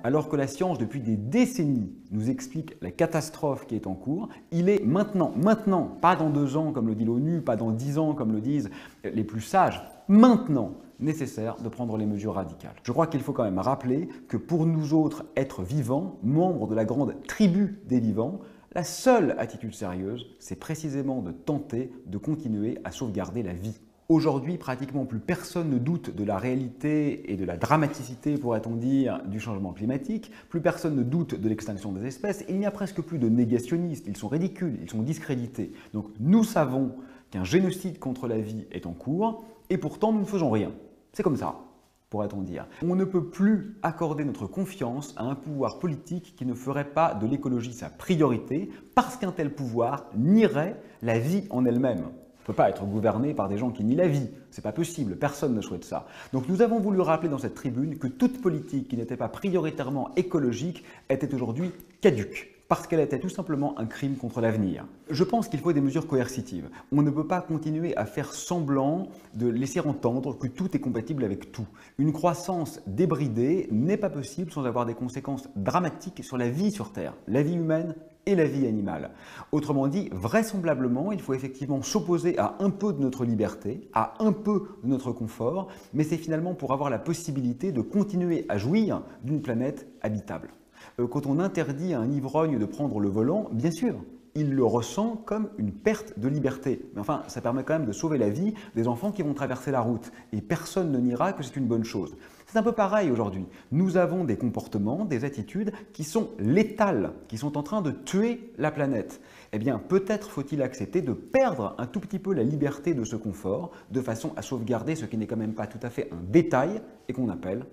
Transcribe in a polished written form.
Alors que la science, depuis des décennies, nous explique la catastrophe qui est en cours, il est maintenant, pas dans 2 ans comme le dit l'ONU, pas dans 10 ans comme le disent les plus sages, maintenant, nécessaire de prendre les mesures radicales. Je crois qu'il faut quand même rappeler que pour nous autres êtres vivants, membres de la grande tribu des vivants, la seule attitude sérieuse, c'est précisément de tenter de continuer à sauvegarder la vie. Aujourd'hui, pratiquement plus personne ne doute de la réalité et de la dramaticité, pourrait-on dire, du changement climatique. Plus personne ne doute de l'extinction des espèces. Il n'y a presque plus de négationnistes. Ils sont ridicules, ils sont discrédités. Donc nous savons qu'un génocide contre la vie est en cours et pourtant nous ne faisons rien. C'est comme ça, pourrait-on dire. On ne peut plus accorder notre confiance à un pouvoir politique qui ne ferait pas de l'écologie sa priorité parce qu'un tel pouvoir nierait la vie en elle-même. On ne peut pas être gouverné par des gens qui nient la vie, c'est pas possible, personne ne souhaite ça. Donc nous avons voulu rappeler dans cette tribune que toute politique qui n'était pas prioritairement écologique était aujourd'hui caduque, parce qu'elle était tout simplement un crime contre l'avenir. Je pense qu'il faut des mesures coercitives. On ne peut pas continuer à faire semblant de laisser entendre que tout est compatible avec tout. Une croissance débridée n'est pas possible sans avoir des conséquences dramatiques sur la vie sur Terre, la vie humaine et la vie animale. Autrement dit, vraisemblablement, il faut effectivement s'opposer à un peu de notre liberté, à un peu de notre confort, mais c'est finalement pour avoir la possibilité de continuer à jouir d'une planète habitable. Quand on interdit à un ivrogne de prendre le volant, bien sûr, il le ressent comme une perte de liberté. Mais enfin, ça permet quand même de sauver la vie des enfants qui vont traverser la route. Et personne ne niera que c'est une bonne chose. C'est un peu pareil aujourd'hui. Nous avons des comportements, des attitudes qui sont létales, qui sont en train de tuer la planète. Eh bien, peut-être faut-il accepter de perdre un tout petit peu la liberté de ce confort, de façon à sauvegarder ce qui n'est quand même pas tout à fait un détail et qu'on appelle